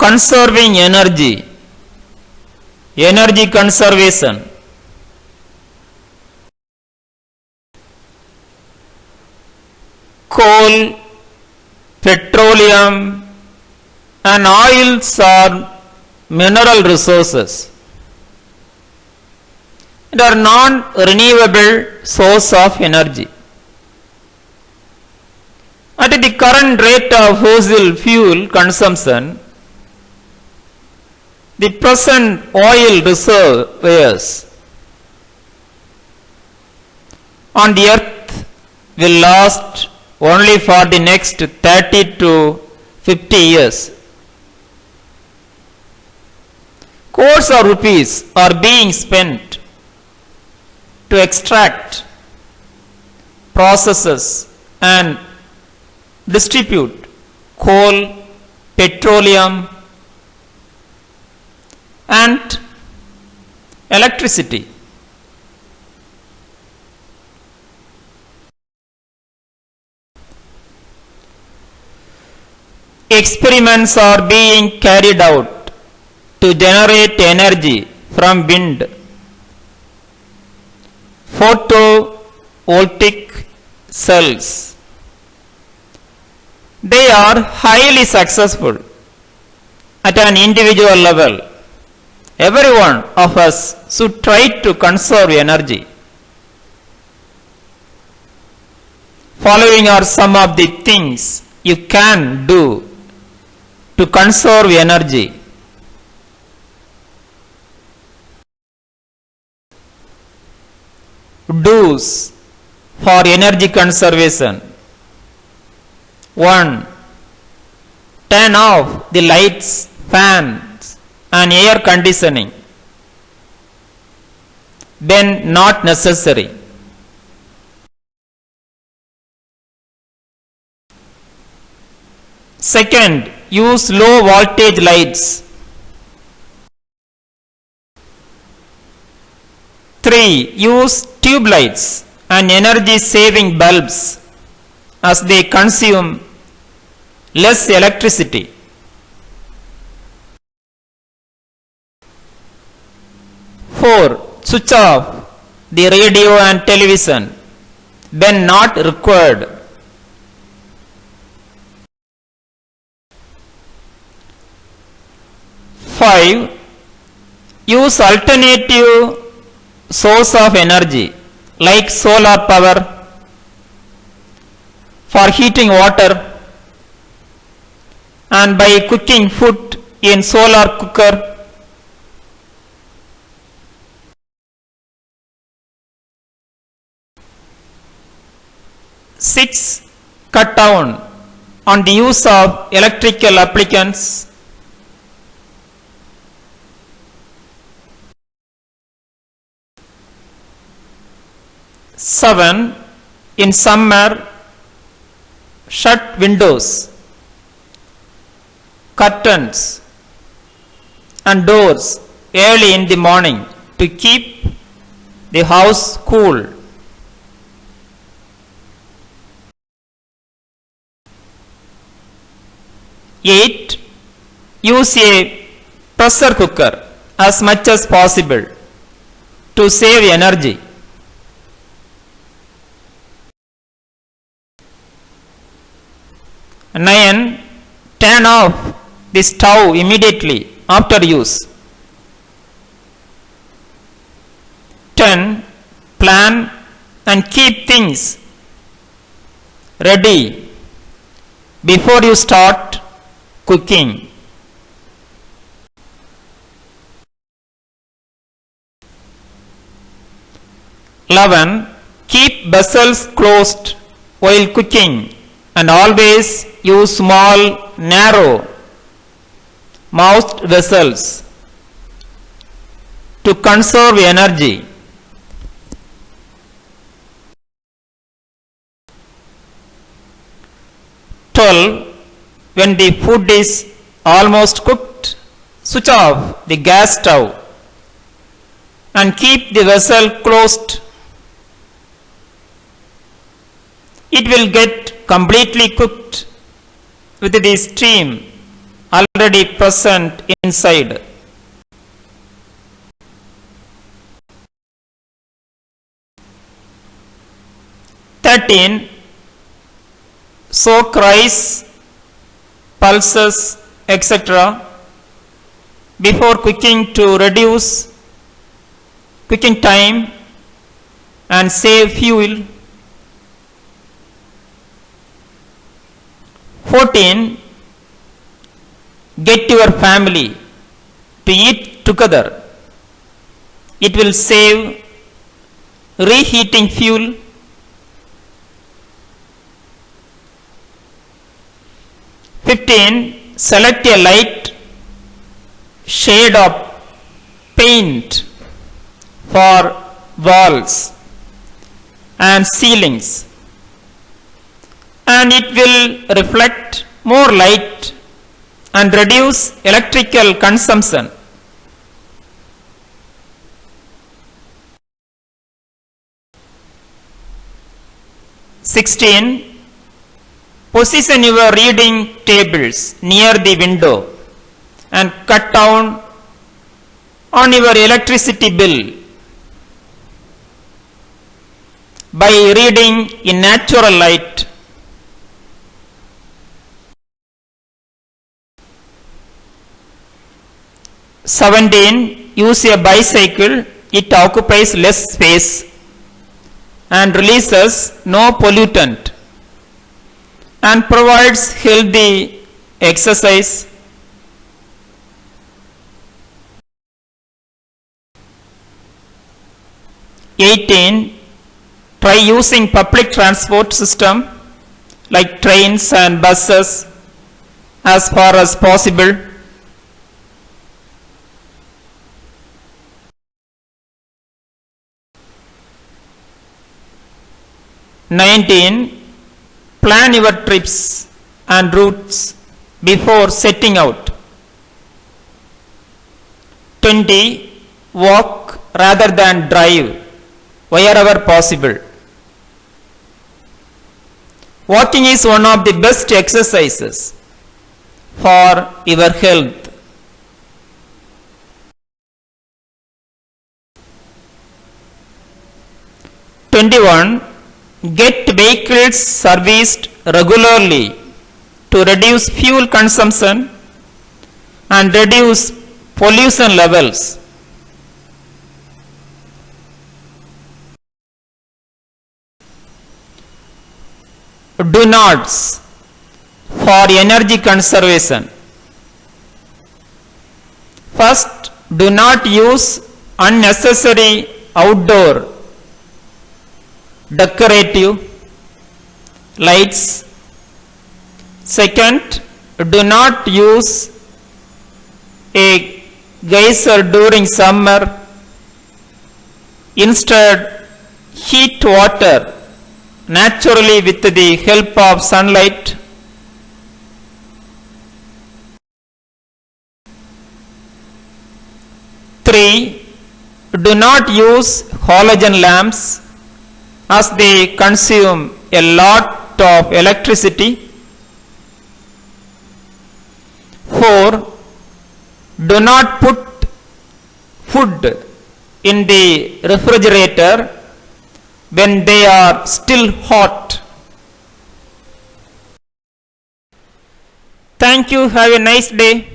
conserving energy, energy conservation. Coal, petroleum and oils are mineral resources. They are non-renewable source of energy. At the current rate of fossil fuel consumption, the present oil reservoirs on the earth will last only for the next 30 to 50 years. Crores of rupees are being spent to extract, process and distribute coal, petroleum and electricity. Experiments are being carried out to generate energy from wind, photovoltaic cells. They are highly successful at an individual level. Every one of us should try to conserve energy. Following are some of the things you can do to conserve energy. Do's for energy conservation. 1. Turn off the lights, fans and air conditioning when not necessary. Second, use low voltage lights. 3. Use tube lights and energy saving bulbs as they consume less electricity. 4. Switch off the radio and television when not required. 5. Use alternative source of energy like solar power for heating water and by cooking food in solar cooker. 6. Cut down on the use of electrical applicants. 7. In summer, shut windows, curtains and doors early in the morning to keep the house cool. 8. Use a pressure cooker as much as possible to save energy. 9. Turn off the stove immediately after use. 10. Plan and keep things ready before you start cooking. 11. Keep vessels closed while cooking and always use small, narrow mouthed vessels to conserve energy. 12. When the food is almost cooked, switch off the gas stove and keep the vessel closed. It will get completely cooked with the steam already present inside. Thirteen, soak rice, pulses, etc. before cooking to reduce cooking time and save fuel. 14, get your family to eat together. It will save reheating fuel. 15, select a light shade of paint for walls and ceilings, and it will reflect more light and reduce electrical consumption. Sixteen, position your reading tables near the window and cut down on your electricity bill by reading in natural light. 17, use a bicycle. It occupies less space and releases no pollutant and provides healthy exercise. 18, try using public transport system like trains and buses as far as possible. 19, plan your trips and routes before setting out. 20, walk rather than drive wherever possible. Walking is one of the best exercises for your health. 21, get vehicles serviced regularly to reduce fuel consumption and reduce pollution levels. Do nots for energy conservation. First, do not use unnecessary outdoor decorative lights. Second, do not use a geyser during summer. Instead, heat water naturally with the help of sunlight. Three, do not use halogen lamps as they consume a lot of electricity. 4, do not put food in the refrigerator when they are still hot. Thank you. Have a nice day.